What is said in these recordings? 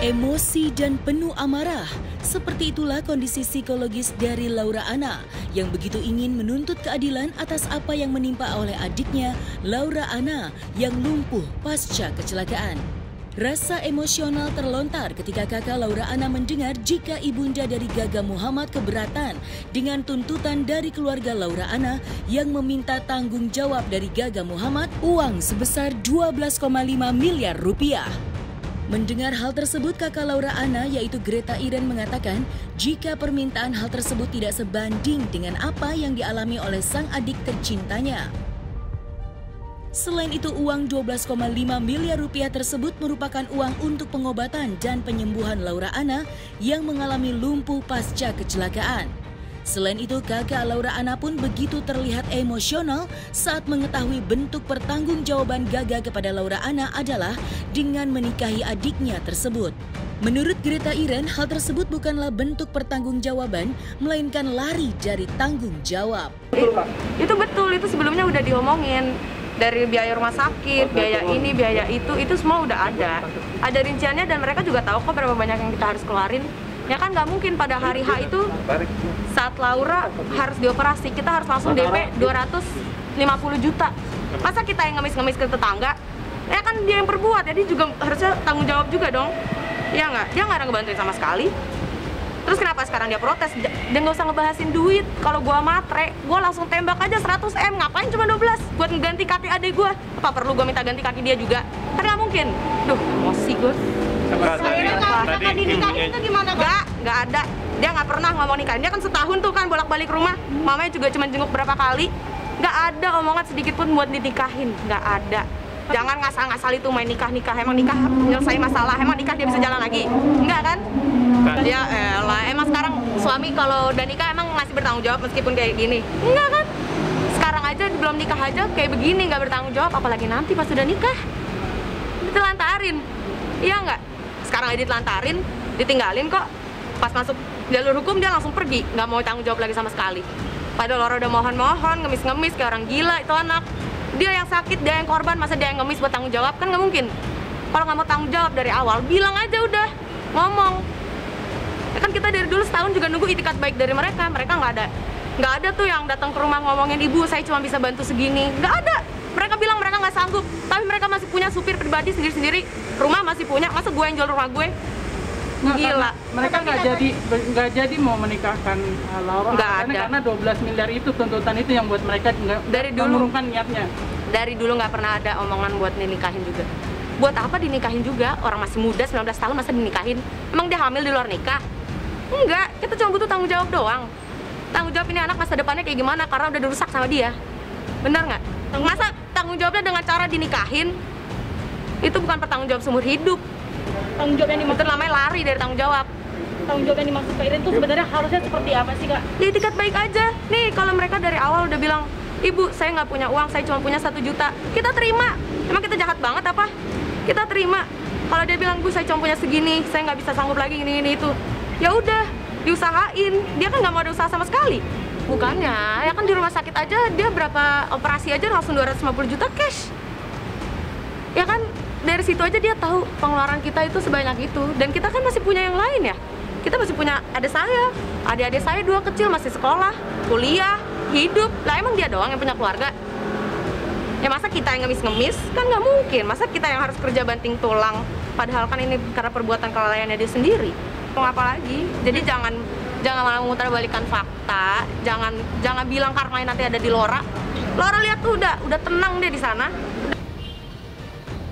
Emosi dan penuh amarah, seperti itulah kondisi psikologis dari Laura Anna yang begitu ingin menuntut keadilan atas apa yang menimpa oleh adiknya Laura Anna yang lumpuh pasca kecelakaan. Rasa emosional terlontar ketika kakak Laura Anna mendengar jika ibunda dari Gaga Muhammad keberatan dengan tuntutan dari keluarga Laura Anna yang meminta tanggung jawab dari Gaga Muhammad uang sebesar 12,5 miliar rupiah. Mendengar hal tersebut, kakak Laura Anna yaitu Greta Iren mengatakan jika permintaan hal tersebut tidak sebanding dengan apa yang dialami oleh sang adik tercintanya. Selain itu, uang 12,5 miliar rupiah tersebut merupakan uang untuk pengobatan dan penyembuhan Laura Anna yang mengalami lumpuh pasca kecelakaan. Selain itu, kakak Laura Anna pun begitu terlihat emosional saat mengetahui bentuk pertanggungjawaban Gaga kepada Laura Anna adalah dengan menikahi adiknya tersebut. Menurut Greta Iren, hal tersebut bukanlah bentuk pertanggungjawaban, melainkan lari dari tanggung jawab. Itu betul, itu sebelumnya udah diomongin. Dari biaya rumah sakit, biaya ini, biaya itu semua udah ada. Ada rinciannya dan mereka juga tahu kok berapa banyak yang kita harus keluarin. Ya kan nggak mungkin pada hari H itu saat Laura harus dioperasi kita harus langsung DP 250 juta. Masa kita yang ngemis-ngemis ke tetangga? Ya kan dia yang perbuat, jadi juga harusnya tanggung jawab juga dong. Ya nggak? Dia nggak ada ngebantuin sama sekali. Terus kenapa sekarang dia protes? Dia nggak usah ngebahasin duit. Kalau gua matre, gua langsung tembak aja 100 M. Ngapain cuma 12? Buat ngeganti kaki adik gua. Apa perlu gua minta ganti kaki dia juga? Kan nggak mungkin. Duh, emosi gua. Tadi dinikahin itu gimana? Nggak ada. Dia nggak pernah ngomong nikahin. Dia kan setahun tuh kan bolak-balik rumah. Mamanya juga cuma jenguk berapa kali. Nggak ada omongan sedikit pun buat dinikahin. Nggak ada. Jangan ngasal-ngasal itu main nikah-nikah. Emang nikah menyelesai masalah? Emang nikah dia bisa jalan lagi? Enggak kan? Ya elah, emang sekarang suami kalau udah nikah emang masih bertanggung jawab meskipun kayak gini? Enggak kan? Sekarang aja belum nikah aja kayak begini nggak bertanggung jawab, apalagi nanti pas udah nikah ditelantarin. Iya nggak? Sekarang aja ditelantarin, ditinggalin kok. Pas masuk jalur hukum dia langsung pergi, nggak mau tanggung jawab lagi sama sekali. Padahal orang udah mohon-mohon, ngemis-ngemis kayak orang gila itu anak. Dia yang sakit, dia yang korban, masa dia yang ngemis buat tanggung jawab? Kan nggak mungkin. Kalau nggak mau tanggung jawab dari awal, bilang aja udah, ngomong. Ya kan kita dari dulu setahun juga nunggu itikat baik dari mereka. Mereka nggak ada tuh yang datang ke rumah ngomongin ibu, saya cuma bisa bantu segini. Nggak ada. Mereka bilang mereka nggak sanggup, tapi mereka masih punya supir pribadi sendiri-sendiri. Rumah masih punya, masa gue yang jual rumah gue? Gila. Mereka nggak jadi mau menikahkan Laura karena 12 miliar itu tuntutan itu yang buat mereka nggak mengurungkan niatnya. Dari dulu nggak pernah ada omongan buat dinikahin juga. Buat apa dinikahin juga? Orang masih muda, 19 tahun masa dinikahin? Emang dia hamil di luar nikah? Enggak, kita cuma butuh tanggung jawab doang. Tanggung jawab ini anak masa depannya kayak gimana karena udah dirusak sama dia. Benar nggak? Masa tanggung jawabnya dengan cara dinikahin? Itu bukan pertanggung jawab seumur hidup. Tanggung jawab yang dimaksud Itu namanya lari dari tanggung jawab. Tanggung jawab yang dimaksud Kak Iren itu sebenarnya harusnya seperti apa sih, Kak? Ya itikat baik aja. Nih kalau mereka dari awal udah bilang, ibu saya nggak punya uang, saya cuma punya 1 juta. Kita terima. Emang kita jahat banget apa? Kita terima. Kalau dia bilang, bu saya cuma punya segini, saya nggak bisa sanggup lagi ini itu. Ya udah, diusahain. Dia kan nggak mau ada usaha sama sekali. Bukannya, ya kan di rumah sakit aja dia berapa operasi aja langsung 250 juta cash. Ya kan dari situ aja dia tahu pengeluaran kita itu sebanyak itu. Dan kita kan masih punya yang lain ya. Kita masih punya adik saya 2 kecil masih sekolah, kuliah, hidup. Lah emang dia doang yang punya keluarga? Ya masa kita yang ngemis-ngemis? Kan nggak mungkin. Masa kita yang harus kerja banting tulang? Padahal kan ini karena perbuatan kelalaiannya dia sendiri. Mau apa lagi? Jadi jangan malah memutarbalikkan fakta. Jangan bilang karma nanti ada di Laura. Laura lihat tuh udah tenang dia di sana.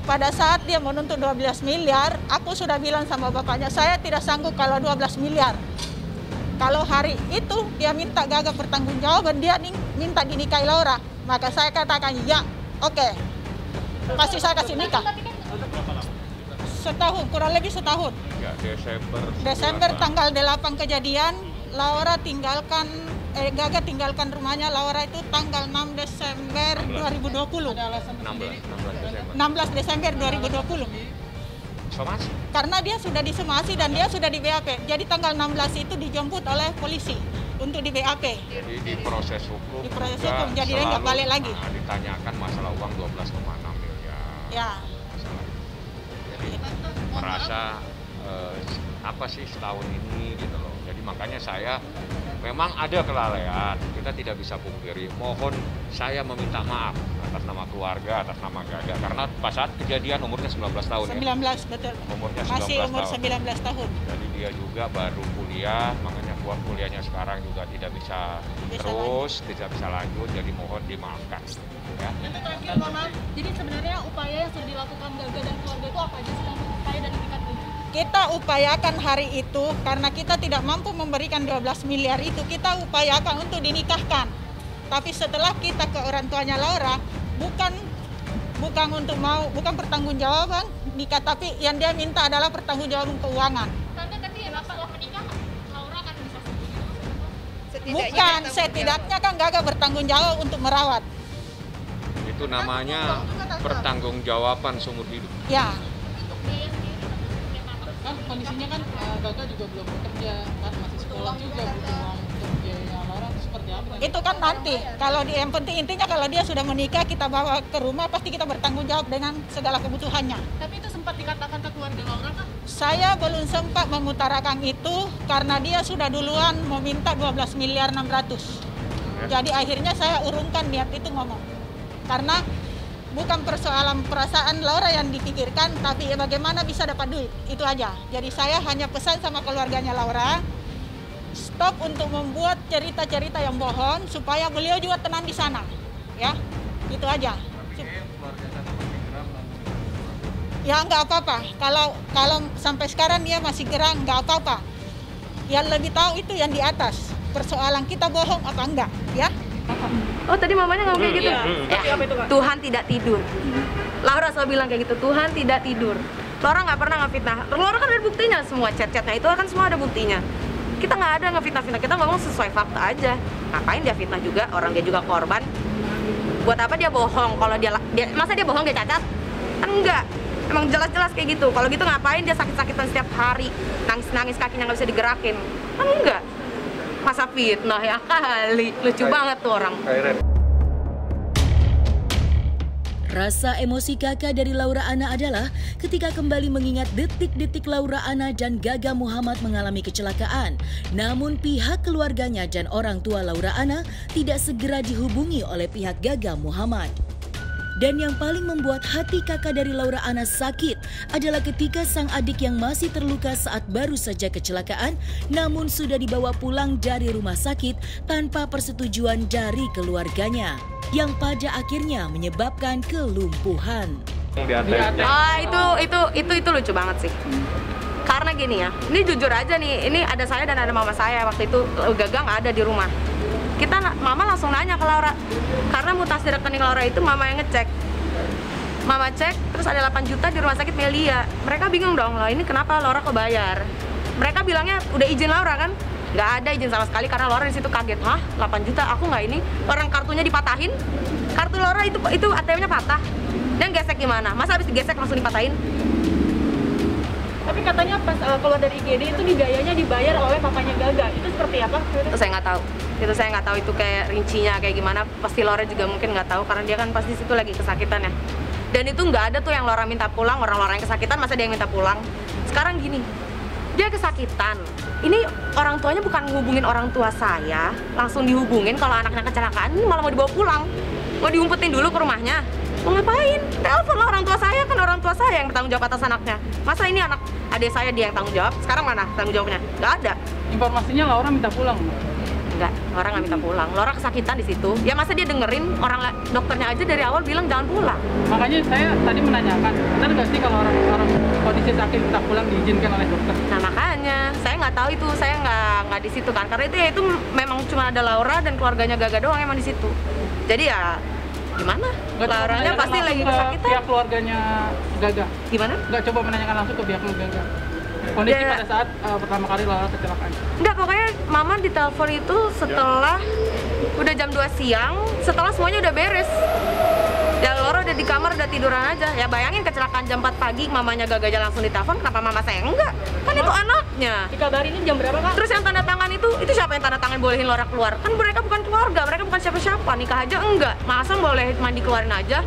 Pada saat dia menuntut 12 miliar, aku sudah bilang sama bapaknya, saya tidak sanggup kalau 12 miliar. Kalau hari itu dia minta Gaga pertanggungjawaban, dia minta dinikahi Laura. Maka saya katakan, ya, oke. Saya kasih nikah. Setahun, kurang lebih setahun. Ya, Desember tanggal 8 kejadian, Gaga tinggalkan rumahnya Laura itu tanggal 6 Desember 2020. 16 Desember 2020. Somasi? Karena dia sudah disomasi dan dia sudah di BAP. Jadi tanggal 16 itu dijemput oleh polisi. untuk di BAP. Jadi di proses hukum. Di proses hukum, jadi dia nggak balik lagi. Ditanyakan masalah uang 12,6 miliar. Ya. Jadi merasa apa sih setahun ini gitu loh. Jadi makanya saya memang ada kelalaian, kita tidak bisa pungkiri. Mohon saya meminta maaf atas nama keluarga, atas nama Gaga, karena pas saat kejadian umurnya 19 tahun 19, ya. betul. Umurnya 19 Masih umur tahun. 19 tahun. Jadi dia juga baru kuliah, makanya buat kuliahnya sekarang juga tidak bisa tidak bisa lanjut, jadi mohon dimaafkan. Ya. Terakhir, Mama, jadi sebenarnya upaya yang sudah dilakukan Gaga dan keluarga itu apa aja sih untuk upaya dan tingkat itu? Kita upayakan hari itu, karena kita tidak mampu memberikan 12 miliar itu, kita upayakan untuk dinikahkan. Tapi setelah kita ke orang tuanya Laura, bukan pertanggungjawaban nikah, tapi yang dia minta adalah pertanggungjawaban keuangan. Tante, tapi setelah menikah, Laura akan bisa sendiri? Bukan, setidaknya kan Gaga bertanggung jawab untuk merawat. Itu namanya pertanggungjawaban seumur hidup. Ya. Kan kondisinya kan Gaga juga belum bekerja, kan masih sekolah juga, butuh uang untuk biaya Laura, itu seperti apa? Itu kan nanti, kalau yang penting intinya kalau dia sudah menikah, kita bawa ke rumah, pasti kita bertanggung jawab dengan segala kebutuhannya. Tapi itu sempat dikatakan ke keluarga Laura kan? Saya belum sempat mengutarakan itu karena dia sudah duluan meminta 12 miliar 600. Jadi akhirnya saya urungkan niat itu ngomong. Karena bukan persoalan perasaan Laura yang dipikirkan, tapi ya bagaimana bisa dapat duit, itu aja. Jadi saya hanya pesan sama keluarganya Laura, stop untuk membuat cerita-cerita yang bohong, supaya beliau juga tenang di sana, ya, itu aja. Ya nggak apa-apa, kalau sampai sekarang dia masih geram, nggak apa-apa. Yang lebih tahu itu yang di atas, persoalan kita bohong apa enggak, ya. Oh tadi mamanya ngomong kayak gitu? Ya. Apa itu, Kak? Tuhan tidak tidur. Laura selalu bilang kayak gitu, Tuhan tidak tidur. Laura nggak pernah ngefitnah. Laura kan ada buktinya, semua chat-chatnya itu kan semua ada buktinya. Kita nggak ada ngefitnah-fitnah, kita ngomong sesuai fakta aja. Ngapain dia fitnah juga, orang dia juga korban. Buat apa dia bohong? Kalau dia masa dia bohong dia cacat? Kan enggak. Emang jelas-jelas kayak gitu. Kalau gitu ngapain dia sakit-sakitan setiap hari, nangis-nangis kakinya nggak bisa digerakin? Kan enggak. Masa fitnah ya kali, lucu banget tuh orang. Rasa emosi kakak dari Laura Anna adalah ketika kembali mengingat detik-detik Laura Anna dan Gaga Muhammad mengalami kecelakaan. Namun pihak keluarganya dan orang tua Laura Anna tidak segera dihubungi oleh pihak Gaga Muhammad. Dan yang paling membuat hati kakak dari Laura Anna sakit adalah ketika sang adik yang masih terluka saat baru saja kecelakaan, namun sudah dibawa pulang dari rumah sakit tanpa persetujuan dari keluarganya, yang pada akhirnya menyebabkan kelumpuhan. Itu lucu banget sih. Karena gini ya, ini jujur aja nih, ini ada saya dan ada mama saya. Waktu itu Gaga nggak ada di rumah. Mama langsung nanya ke Laura, karena mutasi rekening Laura itu mama yang ngecek. Mama cek, terus ada 8 juta di rumah sakit Melia. Mereka bingung dong, lah ini kenapa Laura kebayar? Mereka bilangnya udah izin Laura kan? Nggak ada izin sama sekali karena Laura di situ kaget. Hah, 8 juta aku nggak ini? Orang kartunya dipatahin, kartu Laura itu ATM-nya patah. Dan gesek gimana? Masa habis digesek langsung dipatahin? Tapi katanya pas keluar dari IGD itu gayanya dibayar oleh papanya Gaga. Itu seperti apa? Itu saya nggak tahu. Itu kayak rincinya kayak gimana. Pasti Laura juga mungkin nggak tahu karena dia kan pasti situ lagi kesakitan ya. Dan itu nggak ada tuh yang Laura minta pulang, orang-orang yang kesakitan masa dia yang minta pulang. Sekarang gini, dia kesakitan. Ini orang tuanya bukan ngehubungin orang tua saya, langsung dihubungin kalau anaknya kecelakaan, ini malah mau dibawa pulang. Mau diumpetin dulu ke rumahnya. Mau ngapain? Telepon lah orang tua saya, kan orang tua saya yang bertanggung jawab atas anaknya. Masa ini anak adik saya dia yang tanggung jawab? Sekarang mana tanggung jawabnya? Nggak ada. Informasinya Laura minta pulang? Enggak, Laura nggak minta pulang. Laura kesakitan di situ. Ya masa dia dengerin orang dokternya aja dari awal bilang jangan pulang. Makanya saya tadi menanyakan, benar nggak sih kalau orang kondisi sakit minta pulang diizinkan oleh dokter? Nah makanya, saya nggak tahu itu, saya nggak di situ kan. Karena itu memang cuma ada Laura dan keluarganya Gaga doang emang di situ. Jadi ya gimana? Lauranya pasti lagi kesakitan. Pihak keluarganya Gaga. Gimana? Nggak coba menanyakan langsung ke pihak Gaga. Kondisi pada saat pertama kali Laura kecelakaan. Enggak, pokoknya mama ditelepon itu setelah udah jam 2 siang, setelah semuanya udah beres. Ya Laura udah di kamar udah tiduran aja. Ya bayangin kecelakaan jam 4 pagi, mamanya Gaga aja langsung ditelepon, kenapa mama saya enggak? Kan itu anaknya. Dikabarinnya jam berapa, Kak? Terus yang tanda tangan itu siapa yang tanda tangan bolehin Laura keluar? Kan mereka bukan keluarga, mereka bukan siapa-siapa, nikah aja enggak. Masa boleh mandi keluarin aja?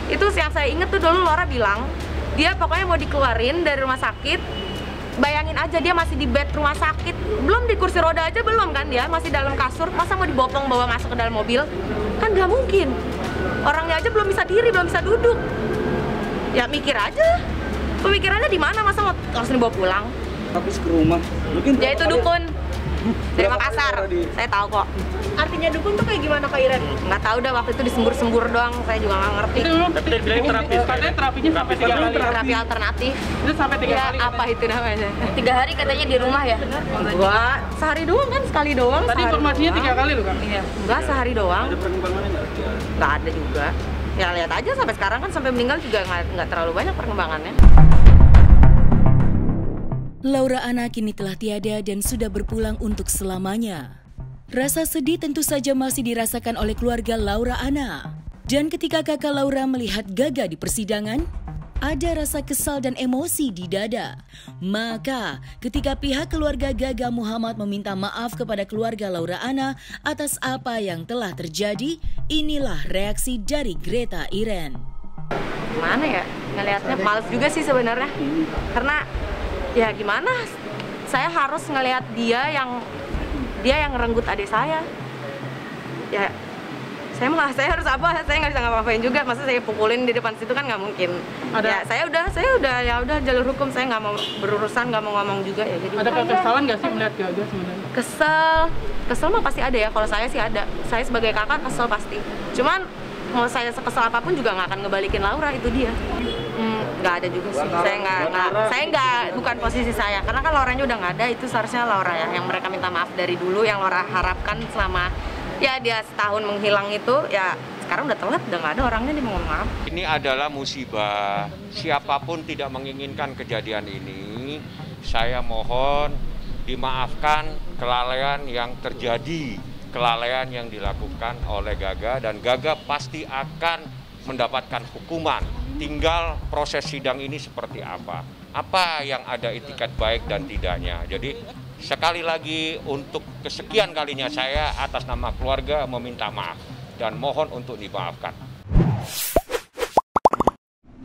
Itu yang saya inget tuh dulu Laura bilang, dia pokoknya mau dikeluarin dari rumah sakit. Bayangin aja dia masih di bed rumah sakit, belum di kursi roda aja belum kan, dia masih dalam kasur, masa mau dibopong bawa masuk ke dalam mobil? Kan nggak mungkin, orangnya aja belum bisa diri, belum bisa duduk. Ya mikir aja, pemikirannya di mana, masa mau langsung dibawa pulang? Habis ke rumah, mungkin Ya itu dukun dari Makassar, saya tahu kok. Artinya dukun tuh kayak gimana, Kak Iren? Nggak tahu dah, waktu itu disembur-sembur doang, saya juga nggak ngerti. Tapi dari bilang terapi, katanya terapinya sampai 3 kali. Terapi alternatif. Itu sampai 3 kali. Apa itu namanya? 3 hari katanya di rumah ya? Enggak, sehari doang kan, sekali doang. Tadi informasinya 3 kali loh, Kak. Iya. Enggak, sehari doang. ada perkembangannya nggak? Nggak ada juga. Ya lihat aja sampai sekarang kan, sampai meninggal juga nggak terlalu banyak perkembangannya. Laura Anna kini telah tiada dan sudah berpulang untuk selamanya. Rasa sedih tentu saja masih dirasakan oleh keluarga Laura Anna. Dan ketika kakak Laura melihat Gaga di persidangan, ada rasa kesal dan emosi di dada. Maka ketika pihak keluarga Gaga Muhammad meminta maaf kepada keluarga Laura Anna atas apa yang telah terjadi, inilah reaksi dari Greta Iren. Gimana ya, ngelihatnya males juga sih sebenarnya. Karena ya gimana, saya harus ngelihat dia yang ngerenggut adik saya. Ya saya harus apa? Saya nggak bisa ngapa-ngapain juga. Masa saya pukulin di depan situ kan nggak mungkin. Ya saya udah jalur hukum, saya nggak mau berurusan, nggak mau ngomong juga ya. Jadi ada kekesalan nggak sih melihat Gaga sebenarnya? Kesel mah pasti ada ya. Kalau saya sih ada. Saya sebagai kakak kesel pasti. Cuman mau saya sekesel apapun juga nggak akan ngebalikin Laura, itu dia. Nggak ada juga sih. Saya nggak, bukan posisi saya. Karena kan Lauranya udah nggak ada, itu seharusnya Laura ya yang mereka minta maaf dari dulu, yang Laura harapkan selama ya dia setahun menghilang itu, ya sekarang udah telat, udah nggak ada orangnya, dia mau maaf. Ini adalah musibah. Siapapun tidak menginginkan kejadian ini. Saya mohon dimaafkan kelalaian yang terjadi, kelalaian yang dilakukan oleh Gaga, dan Gaga pasti akan mendapatkan hukuman. Tinggal proses sidang ini seperti apa yang ada itikat baik dan tidaknya. Jadi sekali lagi untuk kesekian kalinya saya atas nama keluarga meminta maaf dan mohon untuk dimaafkan.